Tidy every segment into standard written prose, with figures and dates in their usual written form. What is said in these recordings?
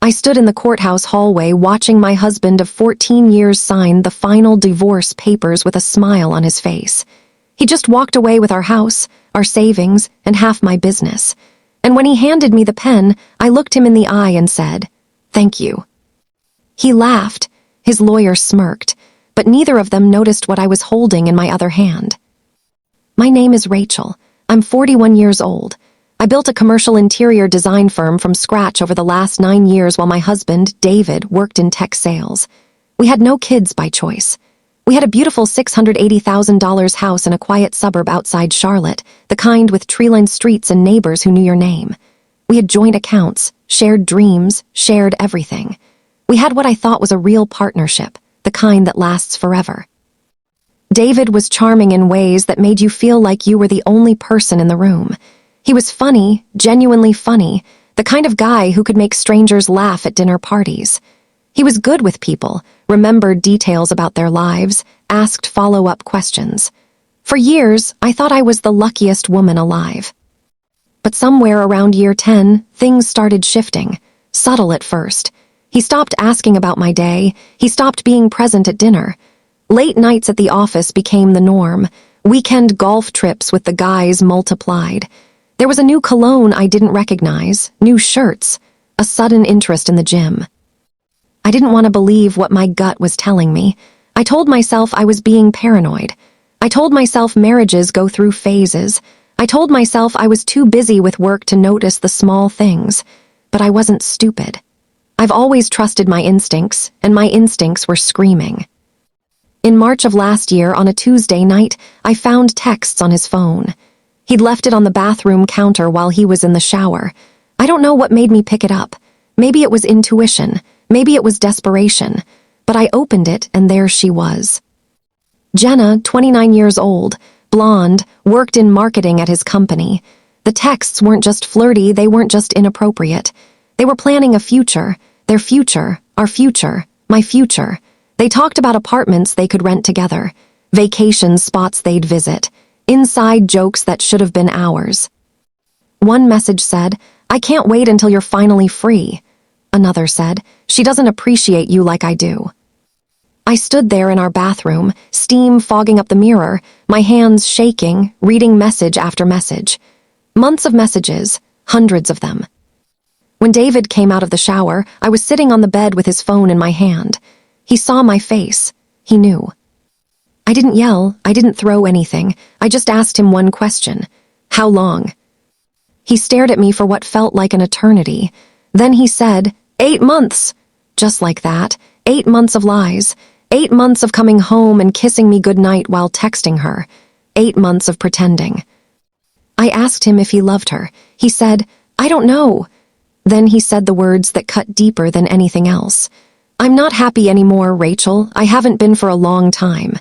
I stood in the courthouse hallway watching my husband of 14 years sign the final divorce papers with a smile on his face. He just walked away with our house, our savings, and half my business. And when he handed me the pen, I looked him in the eye and said, "Thank you." He laughed. His lawyer smirked, but neither of them noticed what I was holding in my other hand. My name is Rachel. I'm 41 years old. I built a commercial interior design firm from scratch over the last 9 years while my husband, David, worked in tech sales. We had no kids by choice. We had a beautiful $680,000 house in a quiet suburb outside Charlotte, the kind with tree-lined streets and neighbors who knew your name. We had joint accounts, shared dreams, shared everything. We had what I thought was a real partnership, the kind that lasts forever. David was charming in ways that made you feel like you were the only person in the room. He was funny, genuinely funny, the kind of guy who could make strangers laugh at dinner parties. He was good with people, remembered details about their lives, asked follow-up questions. For years, I thought I was the luckiest woman alive. But somewhere around year 10, things started shifting, subtle at first. He stopped asking about my day, he stopped being present at dinner. Late nights at the office became the norm. Weekend golf trips with the guys multiplied. There was a new cologne I didn't recognize, new shirts, a sudden interest in the gym. I didn't want to believe what my gut was telling me. I told myself I was being paranoid. I told myself marriages go through phases. I told myself I was too busy with work to notice the small things. But I wasn't stupid. I've always trusted my instincts, and my instincts were screaming. In March of last year, on a Tuesday night, I found texts on his phone. He'd left it on the bathroom counter while he was in the shower. I don't know what made me pick it up. Maybe it was intuition. Maybe it was desperation. But I opened it, and there she was. Jenna, 29 years old, blonde, worked in marketing at his company. The texts weren't just flirty, they weren't just inappropriate. They were planning a future, their future, our future, my future. They talked about apartments they could rent together, vacation spots they'd visit, inside jokes that should have been ours. One message said, "I can't wait until you're finally free." Another said, "She doesn't appreciate you like I do." I stood there in our bathroom, steam fogging up the mirror, my hands shaking, reading message after message. Months of messages, hundreds of them. When David came out of the shower, I was sitting on the bed with his phone in my hand. He saw my face. He knew. I didn't yell, I didn't throw anything. I just asked him one question. How long? He stared at me for what felt like an eternity. Then he said, 8 months. Just like that. 8 months of lies. 8 months of coming home and kissing me goodnight while texting her. 8 months of pretending. I asked him if he loved her. He said, "I don't know." Then he said the words that cut deeper than anything else. "I'm not happy anymore, Rachel. I haven't been for a long time."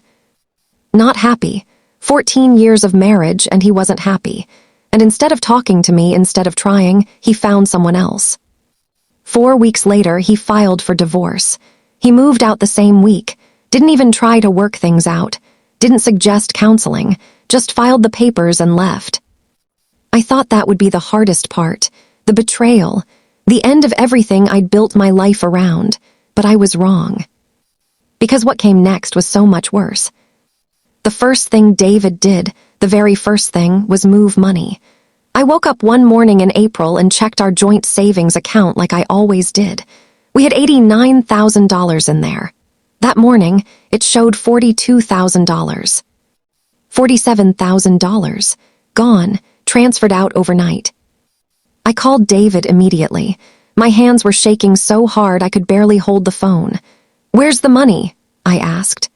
Not happy. 14 years of marriage and he wasn't happy. And instead of talking to me, instead of trying, he found someone else. 4 weeks later, he filed for divorce. He moved out the same week, didn't even try to work things out, didn't suggest counseling, just filed the papers and left. I thought that would be the hardest part, the betrayal, the end of everything I'd built my life around, but I was wrong. Because what came next was so much worse. The first thing David did, the very first thing, was move money. I woke up one morning in April and checked our joint savings account like I always did. We had $89,000 in there. That morning, it showed $42,000. $47,000. Gone, transferred out overnight. I called David immediately. My hands were shaking so hard I could barely hold the phone. "Where's the money?" I asked.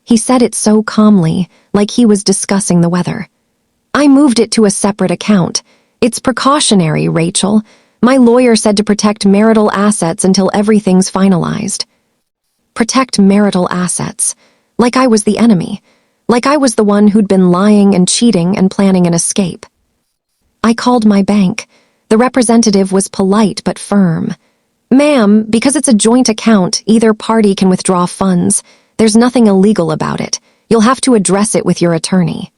He said it so calmly, like he was discussing the weather. "I moved it to a separate account. It's precautionary, Rachel. My lawyer said to protect marital assets until everything's finalized." Protect marital assets. Like I was the enemy. Like I was the one who'd been lying and cheating and planning an escape. I called my bank. The representative was polite but firm. "Ma'am, because it's a joint account, either party can withdraw funds. There's nothing illegal about it. You'll have to address it with your attorney."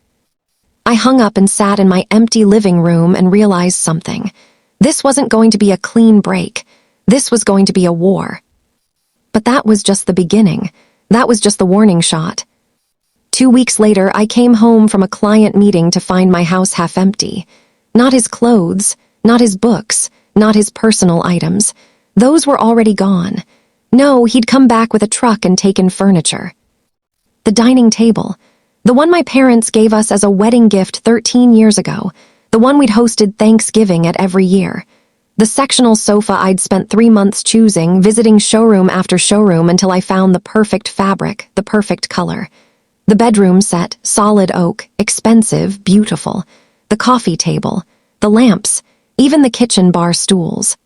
I hung up and sat in my empty living room and realized something. This wasn't going to be a clean break. This was going to be a war. But that was just the beginning. That was just the warning shot. 2 weeks later, I came home from a client meeting to find my house half empty. Not his clothes, not his books, not his personal items. Those were already gone. No, he'd come back with a truck and taken furniture. The dining table, the one my parents gave us as a wedding gift 13 years ago, the one we'd hosted Thanksgiving at every year. The sectional sofa I'd spent 3 months choosing, visiting showroom after showroom until I found the perfect fabric, the perfect color. The bedroom set, solid oak, expensive, beautiful. The coffee table, the lamps, even the kitchen bar stools.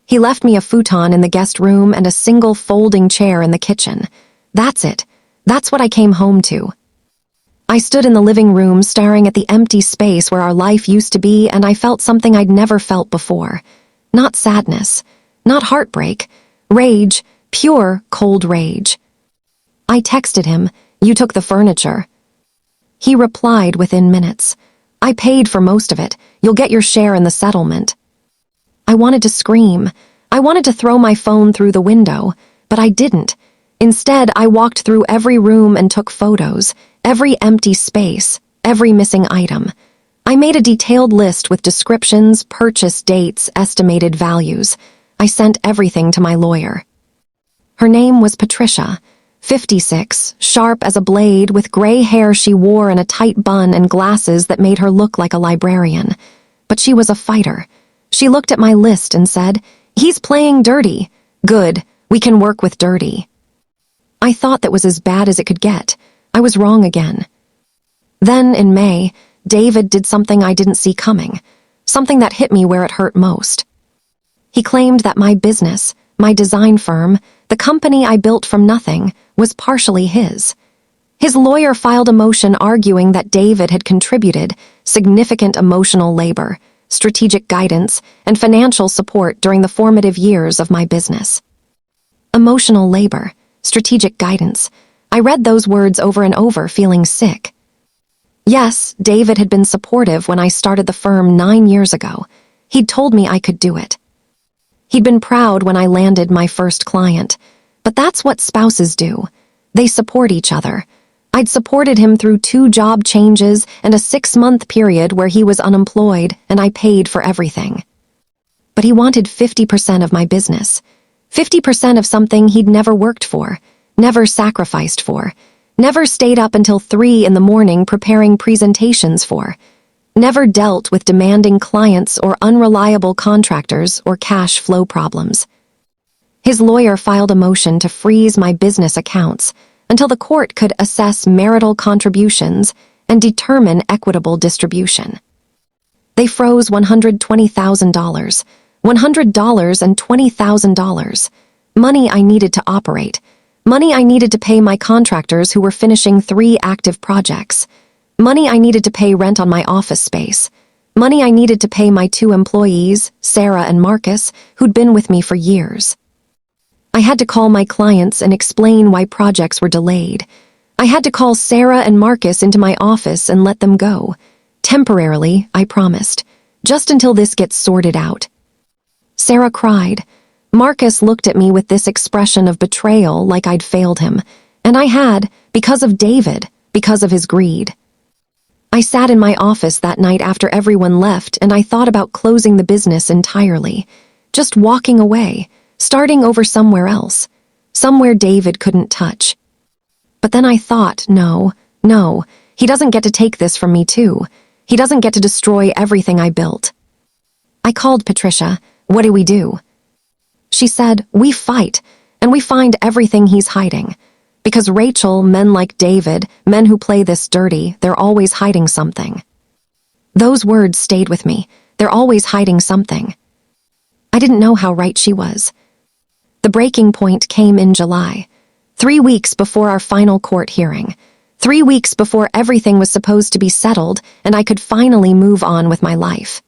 He left me a futon in the guest room and a single folding chair in the kitchen. That's it. That's what I came home to. I stood in the living room staring at the empty space where our life used to be, and I felt something I'd never felt before. Not sadness, not heartbreak, rage, pure, cold rage. I texted him, "You took the furniture." He replied within minutes, "I paid for most of it. You'll get your share in the settlement." I wanted to scream. I wanted to throw my phone through the window, but I didn't. Instead, I walked through every room and took photos, every empty space, every missing item. I made a detailed list with descriptions, purchase dates, estimated values. I sent everything to my lawyer. Her name was Patricia, 56, sharp as a blade, with gray hair she wore in a tight bun and glasses that made her look like a librarian. But she was a fighter. She looked at my list and said, "He's playing dirty. Good, we can work with dirty." I thought that was as bad as it could get. I was wrong again. Then, in May, David did something I didn't see coming, something that hit me where it hurt most. He claimed that my business, my design firm, the company I built from nothing, was partially his. His lawyer filed a motion arguing that David had contributed significant emotional labor, strategic guidance, and financial support during the formative years of my business. Emotional labor, strategic guidance. I read those words over and over, feeling sick. Yes, David had been supportive when I started the firm 9 years ago. He'd told me I could do it. He'd been proud when I landed my first client. But that's what spouses do. They support each other. I'd supported him through 2 job changes and a 6-month period where he was unemployed, and I paid for everything. But he wanted 50% of my business. 50% of something he'd never worked for, never sacrificed for, never stayed up until 3 in the morning preparing presentations for, never dealt with demanding clients or unreliable contractors or cash flow problems. His lawyer filed a motion to freeze my business accounts until the court could assess marital contributions and determine equitable distribution. They froze $120,000, $100 and $20,000, money I needed to operate, money I needed to pay my contractors who were finishing 3 active projects, money I needed to pay rent on my office space, money I needed to pay my 2 employees, Sarah and Marcus, who'd been with me for years. I had to call my clients and explain why projects were delayed. I had to call Sarah and Marcus into my office and let them go. Temporarily, I promised, just until this gets sorted out. Sarah cried. Marcus looked at me with this expression of betrayal, like I'd failed him, and I had, because of David, because of his greed. I sat in my office that night after everyone left, and I thought about closing the business entirely, just walking away, starting over somewhere else, somewhere David couldn't touch. But then I thought, no, he doesn't get to take this from me too. He doesn't get to destroy everything I built. I called Patricia. What do we do? She said, we fight, and we find everything he's hiding. Because Rachel, men like David, men who play this dirty, they're always hiding something. Those words stayed with me. They're always hiding something. I didn't know how right she was. The breaking point came in July, 3 weeks before our final court hearing, 3 weeks before everything was supposed to be settled and I could finally move on with my life.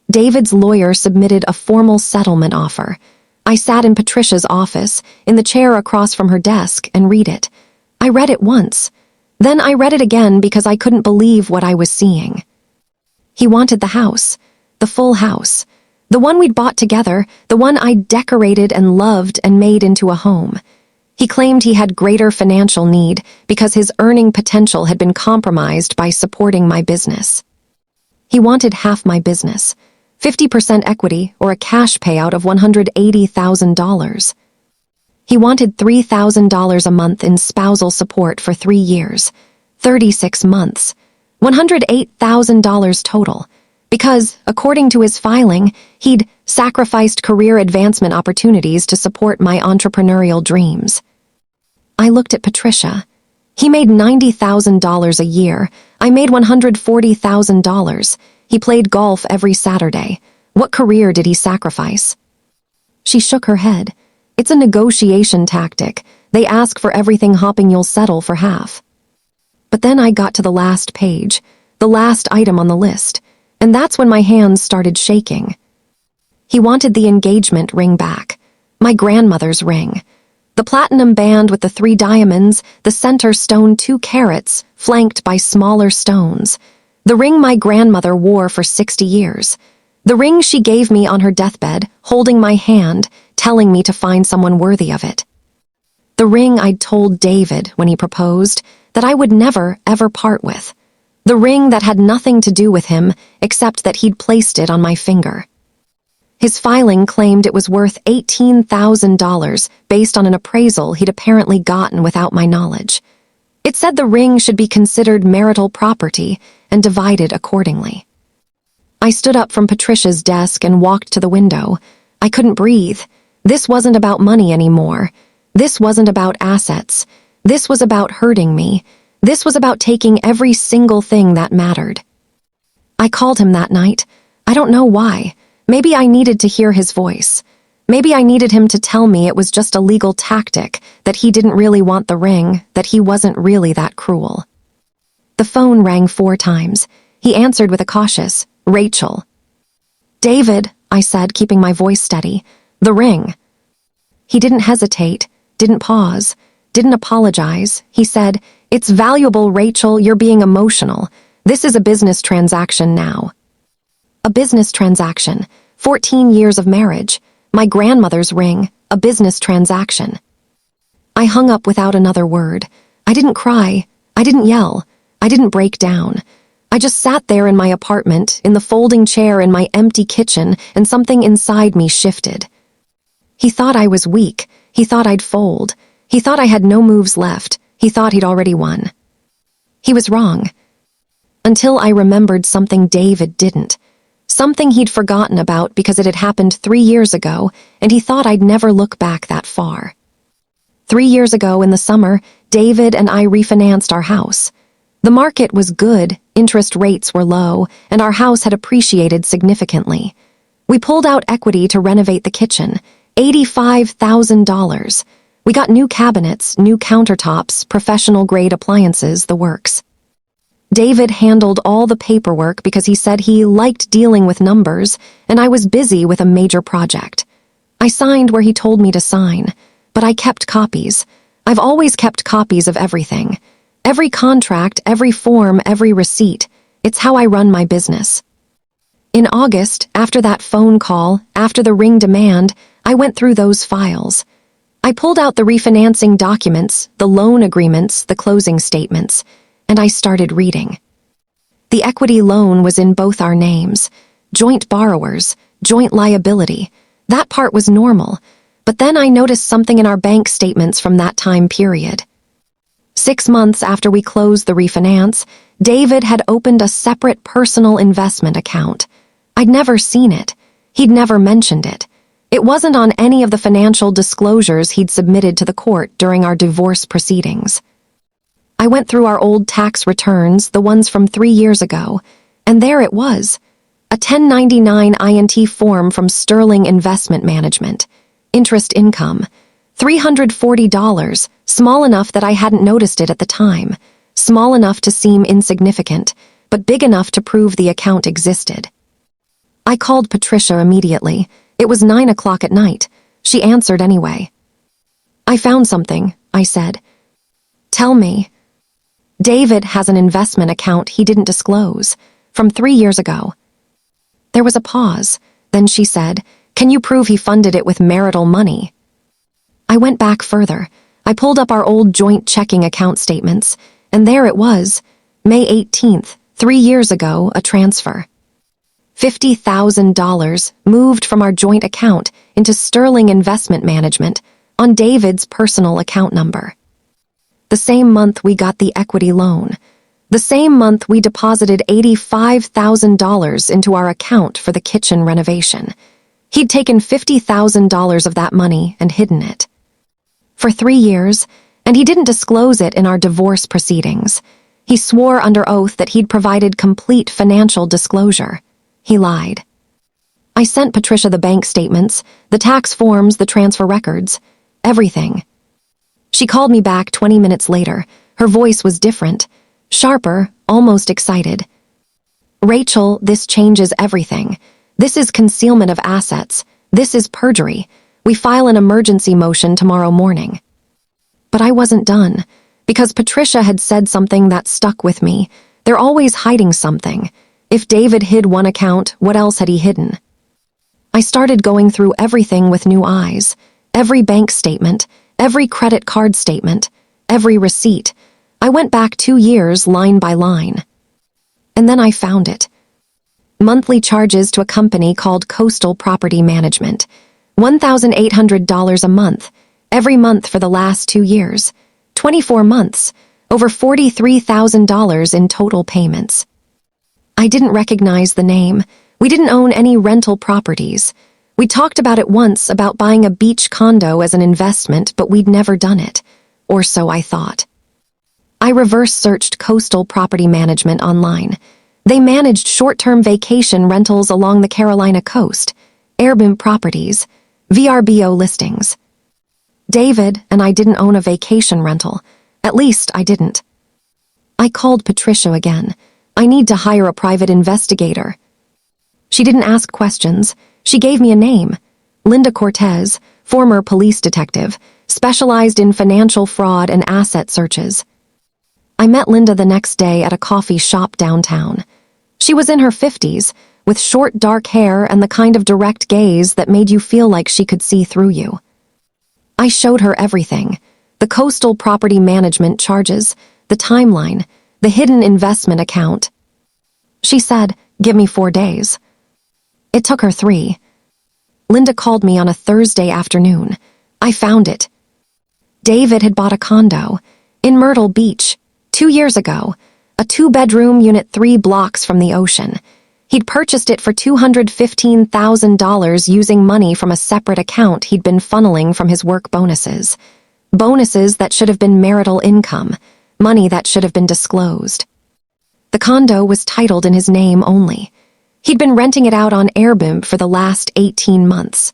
David's lawyer submitted a formal settlement offer. I sat in Patricia's office, in the chair across from her desk, and read it. I read it once. Then I read it again because I couldn't believe what I was seeing. He wanted the house, the full house, The one we'd bought together, the one I'd decorated and loved and made into a home. He claimed he had greater financial need because his earning potential had been compromised by supporting my business. He wanted half my business, 50% equity or a cash payout of $180,000. He wanted $3,000 a month in spousal support for 3 years, 36 months, $108,000 total, because, according to his filing, he'd sacrificed career advancement opportunities to support my entrepreneurial dreams. I looked at Patricia. He made $90,000 a year. I made $140,000. He played golf every Saturday. What career did he sacrifice? She shook her head. It's a negotiation tactic. They ask for everything, hoping you'll settle for half. But then I got to the last page, the last item on the list, and that's when my hands started shaking. He wanted the engagement ring back, my grandmother's ring. The platinum band with the 3 diamonds, the center stone 2 carats, flanked by smaller stones. The ring my grandmother wore for 60 years. The ring she gave me on her deathbed, holding my hand, telling me to find someone worthy of it. The ring I'd told David when he proposed that I would never, ever part with. The ring that had nothing to do with him except that he'd placed it on my finger. His filing claimed it was worth $18,000 based on an appraisal he'd apparently gotten without my knowledge. It said the ring should be considered marital property and divided accordingly. I stood up from Patricia's desk and walked to the window. I couldn't breathe. This wasn't about money anymore. This wasn't about assets. This was about hurting me. This was about taking every single thing that mattered. I called him that night. I don't know why. Maybe I needed to hear his voice. Maybe I needed him to tell me it was just a legal tactic, that he didn't really want the ring, that he wasn't really that cruel. The phone rang 4 times. He answered with a cautious, "Rachel." "David," I said, keeping my voice steady. "The ring." He didn't hesitate, didn't pause, didn't apologize. He said, "It's valuable, Rachel, you're being emotional. This is a business transaction now." A business transaction, 14 years of marriage, my grandmother's ring, a business transaction. I hung up without another word. I didn't cry. I didn't yell. I didn't break down. I just sat there in my apartment, in the folding chair in my empty kitchen, and something inside me shifted. He thought I was weak. He thought I'd fold. He thought I had no moves left. He thought he'd already won. He was wrong. Until I remembered something David didn't. Something he'd forgotten about because it had happened 3 years ago, and he thought I'd never look back that far. 3 years ago in the summer, David and I refinanced our house. The market was good, interest rates were low, and our house had appreciated significantly. We pulled out equity to renovate the kitchen, $85,000. We got new cabinets, new countertops, professional-grade appliances, the works. David handled all the paperwork because he said he liked dealing with numbers, and I was busy with a major project. I signed where he told me to sign, but I kept copies. I've always kept copies of everything. Every contract, every form, every receipt. It's how I run my business. In August, after that phone call, after the ring demand, I went through those files. I pulled out the refinancing documents, the loan agreements, the closing statements, and I started reading. The equity loan was in both our names. Joint borrowers, joint liability. That part was normal, but then I noticed something in our bank statements from that time period. 6 months after we closed the refinance, David had opened a separate personal investment account. I'd never seen it. He'd never mentioned it. It wasn't on any of the financial disclosures he'd submitted to the court during our divorce proceedings. I went through our old tax returns, the ones from 3 years ago, and there it was. A 1099 INT form from Sterling Investment Management. Interest income. $340, small enough that I hadn't noticed it at the time. Small enough to seem insignificant, but big enough to prove the account existed. I called Patricia immediately. It was 9 o'clock at night. She answered anyway. "I found something," I said. "Tell me." David has an investment account he didn't disclose, from 3 years ago. There was a pause. Then she said, "Can you prove he funded it with marital money?" I went back further. I pulled up our old joint checking account statements, and there it was, May 18th, 3 years ago, a transfer. $50,000 moved from our joint account into Sterling Investment Management on David's personal account number. The same month we got the equity loan. The same month we deposited $85,000 into our account for the kitchen renovation. He'd taken $50,000 of that money and hidden it. For 3 years, and he didn't disclose it in our divorce proceedings. He swore under oath that he'd provided complete financial disclosure. He lied. I sent Patricia the bank statements, the tax forms, the transfer records, everything. She called me back 20 minutes later. Her voice was different, sharper, almost excited. "Rachel, this changes everything. This is concealment of assets. This is perjury. We file an emergency motion tomorrow morning." But I wasn't done, because Patricia had said something that stuck with me. They're always hiding something. If David hid one account, what else had he hidden? I started going through everything with new eyes. Every bank statement, every credit card statement, every receipt. I went back 2 years, line by line. And then I found it. Monthly charges to a company called Coastal Property Management. $1,800 a month, every month for the last 2 years. 24 months, over $43,000 in total payments. I didn't recognize the name. We didn't own any rental properties. We talked about it once, about buying a beach condo as an investment, but we'd never done it. Or so I thought. I reverse-searched Coastal Property Management online. They managed short-term vacation rentals along the Carolina coast, Airbnb properties, VRBO listings. David and I didn't own a vacation rental. At least I didn't. I called Patricia again. I need to hire a private investigator. She didn't ask questions. She gave me a name. Linda Cortez, former police detective, specialized in financial fraud and asset searches. I met Linda the next day at a coffee shop downtown. She was in her 50s, with short dark hair and the kind of direct gaze that made you feel like she could see through you. I showed her everything. The Coastal Property Management charges, the timeline, the hidden investment account. She said, "Give me 4 days." It took her 3. Linda called me on a Thursday afternoon. I found it. David had bought a condo in Myrtle Beach 2 years ago, a 2-bedroom unit 3 blocks from the ocean. He'd purchased it for $215,000 using money from a separate account he'd been funneling from his work bonuses. Bonuses that should have been marital income, money that should have been disclosed. The condo was titled in his name only. He'd been renting it out on Airbnb for the last 18 months.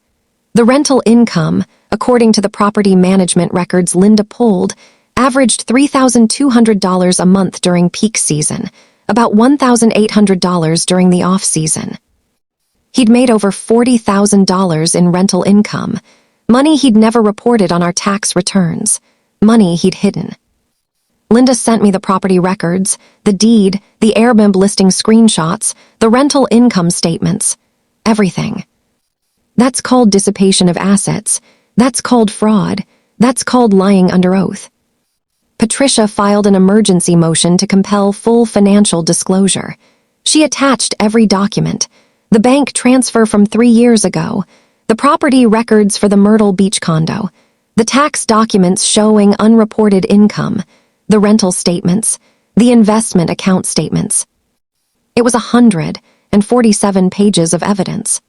The rental income, according to the property management records Linda pulled, averaged $3,200 a month during peak season, about $1,800 during the off-season. He'd made over $40,000 in rental income, money he'd never reported on our tax returns, money he'd hidden. Linda sent me the property records, the deed, the Airbnb listing screenshots, the rental income statements, everything. That's called dissipation of assets. That's called fraud. That's called lying under oath. Patricia filed an emergency motion to compel full financial disclosure. She attached every document, the bank transfer from 3 years ago, the property records for the Myrtle Beach condo, the tax documents showing unreported income, the rental statements, the investment account statements. It was 147 pages of evidence.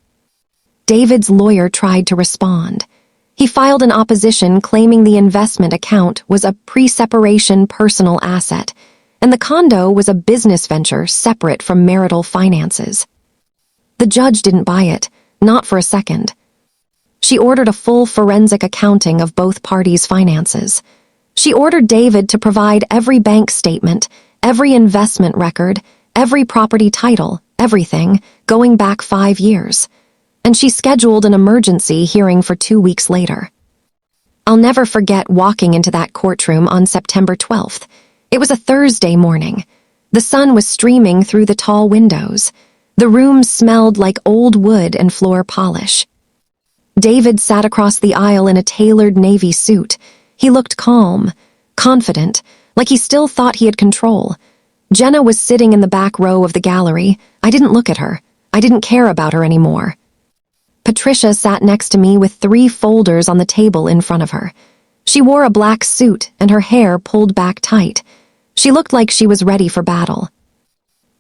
David's lawyer tried to respond. He filed an opposition claiming the investment account was a pre-separation personal asset, and the condo was a business venture separate from marital finances. The judge didn't buy it, not for a second. She ordered a full forensic accounting of both parties' finances. She ordered David to provide every bank statement, every investment record, every property title, everything, going back 5 years. And she scheduled an emergency hearing for 2 weeks later. I'll never forget walking into that courtroom on September 12th. It was a Thursday morning. The sun was streaming through the tall windows. The room smelled like old wood and floor polish. David sat across the aisle in a tailored navy suit. He looked calm, confident, like he still thought he had control. Jenna was sitting in the back row of the gallery. I didn't look at her. I didn't care about her anymore. Patricia sat next to me with 3 folders on the table in front of her. She wore a black suit and her hair pulled back tight. She looked like she was ready for battle.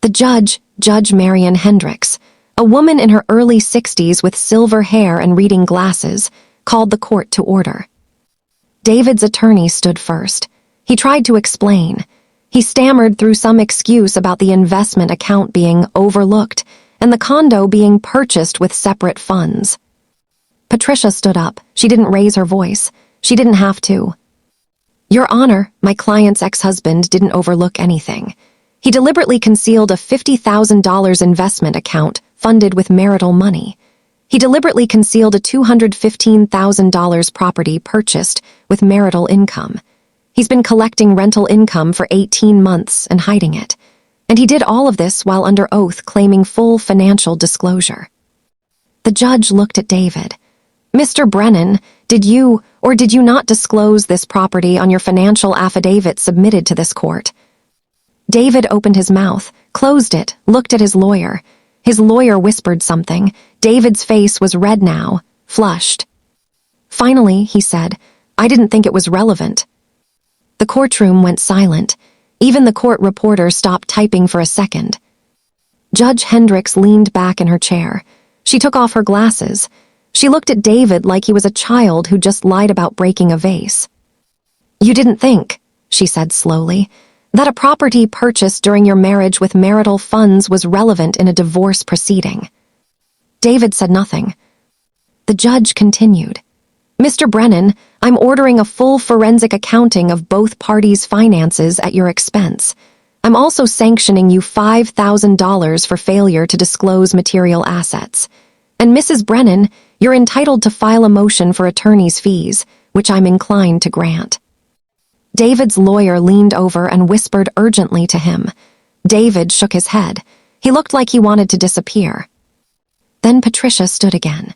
The judge, Judge Marion Hendricks, a woman in her early 60s with silver hair and reading glasses, called the court to order. David's attorney stood first. He tried to explain. He stammered through some excuse about the investment account being overlooked and the condo being purchased with separate funds. Patricia stood up. She didn't raise her voice. She didn't have to. Your Honor, my client's ex-husband didn't overlook anything. He deliberately concealed a $50,000 investment account funded with marital money. He deliberately concealed a $215,000 property purchased with marital income. He's been collecting rental income for 18 months and hiding it. And he did all of this while under oath claiming full financial disclosure. The judge looked at David. Mr. Brennan, did you or did you not disclose this property on your financial affidavit submitted to this court? David opened his mouth, closed it, looked at his lawyer. His lawyer whispered something. David's face was red now, flushed. Finally, he said, I didn't think it was relevant. The courtroom went silent. Even the court reporter stopped typing for a second. Judge Hendricks leaned back in her chair. She took off her glasses. She looked at David like he was a child who just lied about breaking a vase. You didn't think, she said slowly, that a property purchased during your marriage with marital funds was relevant in a divorce proceeding. David said nothing. The judge continued. Mr. Brennan, I'm ordering a full forensic accounting of both parties' finances at your expense. I'm also sanctioning you $5,000 for failure to disclose material assets. And Mrs. Brennan, you're entitled to file a motion for attorney's fees, which I'm inclined to grant. David's lawyer leaned over and whispered urgently to him. David shook his head. He looked like he wanted to disappear. Then Patricia stood again.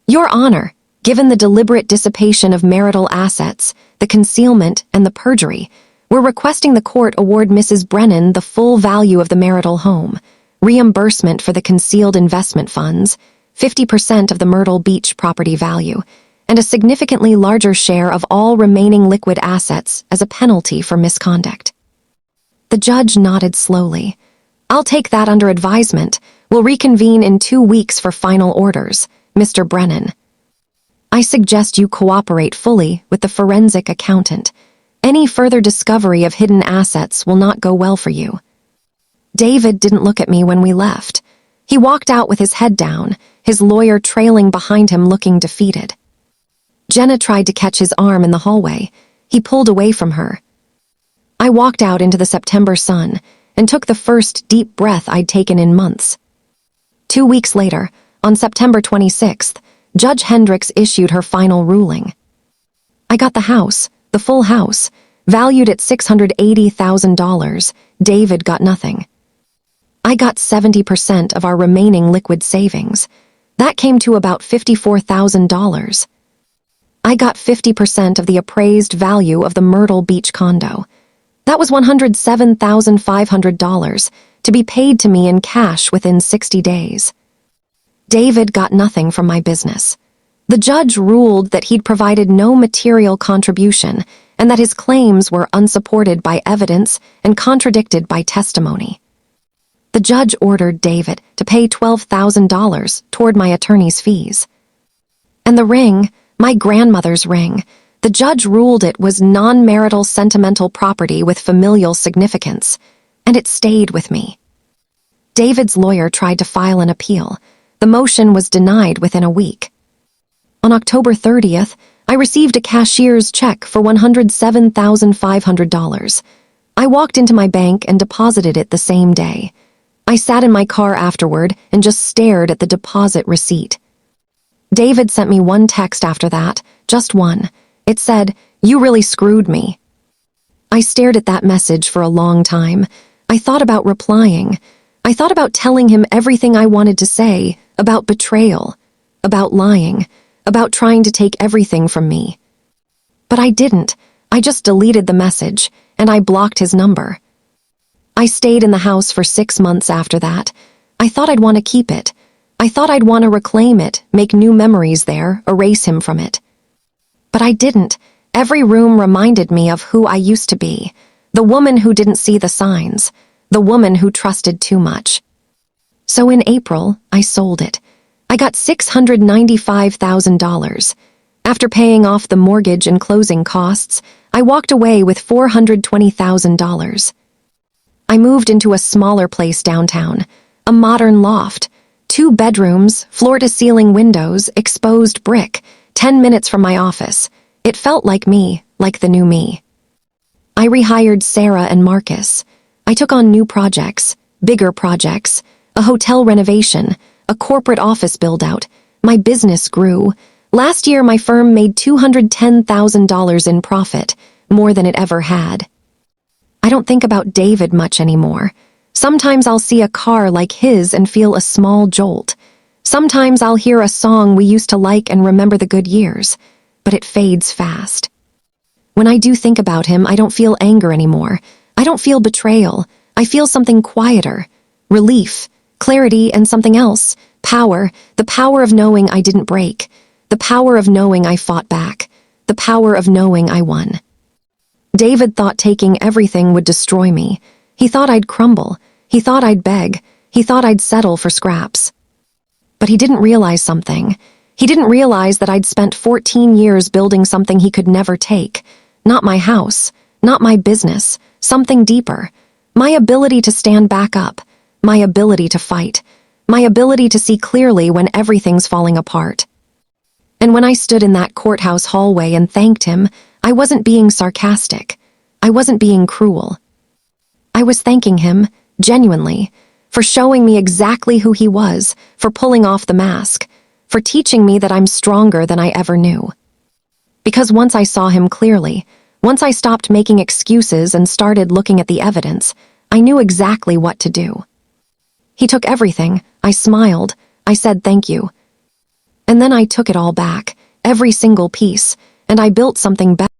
Your Honor, given the deliberate dissipation of marital assets, the concealment, and the perjury, we're requesting the court award Mrs. Brennan the full value of the marital home, reimbursement for the concealed investment funds, 50% of the Myrtle Beach property value, and a significantly larger share of all remaining liquid assets as a penalty for misconduct. The judge nodded slowly. I'll take that under advisement. We'll reconvene in 2 weeks for final orders, Mr. Brennan. I suggest you cooperate fully with the forensic accountant. Any further discovery of hidden assets will not go well for you. David didn't look at me when we left. He walked out with his head down, his lawyer trailing behind him looking defeated. Jenna tried to catch his arm in the hallway. He pulled away from her. I walked out into the September sun and took the first deep breath I'd taken in months. 2 weeks later, on September 26th, Judge Hendricks issued her final ruling. I got the house, the full house, valued at $680,000. David got nothing. I got 70% of our remaining liquid savings. That came to about $54,000. I got 50% of the appraised value of the Myrtle Beach condo. That was $107,500 to be paid to me in cash within 60 days. David got nothing from my business. The judge ruled that he'd provided no material contribution and that his claims were unsupported by evidence and contradicted by testimony. The judge ordered David to pay $12,000 toward my attorney's fees. And the ring, my grandmother's ring, the judge ruled it was non-marital sentimental property with familial significance, and it stayed with me. David's lawyer tried to file an appeal. The motion was denied within a week. On October 30th, I received a cashier's check for $107,500. I walked into my bank and deposited it the same day. I sat in my car afterward and just stared at the deposit receipt. David sent me one text after that, just one. It said, "You really screwed me." I stared at that message for a long time. I thought about replying. I thought about telling him everything I wanted to say, about betrayal, about lying, about trying to take everything from me. But I didn't. I just deleted the message, and I blocked his number. I stayed in the house for 6 months after that. I thought I'd want to keep it. I thought I'd want to reclaim it, make new memories there, erase him from it. But I didn't. Every room reminded me of who I used to be. The woman who didn't see the signs. The woman who trusted too much. So in April, I sold it. I got $695,000. After paying off the mortgage and closing costs, I walked away with $420,000. I moved into a smaller place downtown, a modern loft, 2 bedrooms, floor-to-ceiling windows, exposed brick, 10 minutes from my office. It felt like me, like the new me. I rehired Sarah and Marcus. I took on new projects, bigger projects, a hotel renovation, a corporate office build-out. My business grew. Last year, my firm made $210,000 in profit, more than it ever had. I don't think about David much anymore. Sometimes I'll see a car like his and feel a small jolt. Sometimes I'll hear a song we used to like and remember the good years, but it fades fast. When I do think about him, I don't feel anger anymore. I don't feel betrayal. I feel something quieter. Relief, clarity, and something else. Power, the power of knowing I didn't break. The power of knowing I fought back. The power of knowing I won. David thought taking everything would destroy me. He thought I'd crumble. He thought I'd beg. He thought I'd settle for scraps. But he didn't realize something. He didn't realize that I'd spent 14 years building something he could never take. Not my house, not my business, something deeper. My ability to stand back up. My ability to fight. My ability to see clearly when everything's falling apart. And when I stood in that courthouse hallway and thanked him, I wasn't being sarcastic. I wasn't being cruel. I was thanking him, genuinely, for showing me exactly who he was, for pulling off the mask, for teaching me that I'm stronger than I ever knew. Because once I saw him clearly, once I stopped making excuses and started looking at the evidence, I knew exactly what to do. He took everything. I smiled. I said thank you. And then I took it all back, every single piece, and I built something better.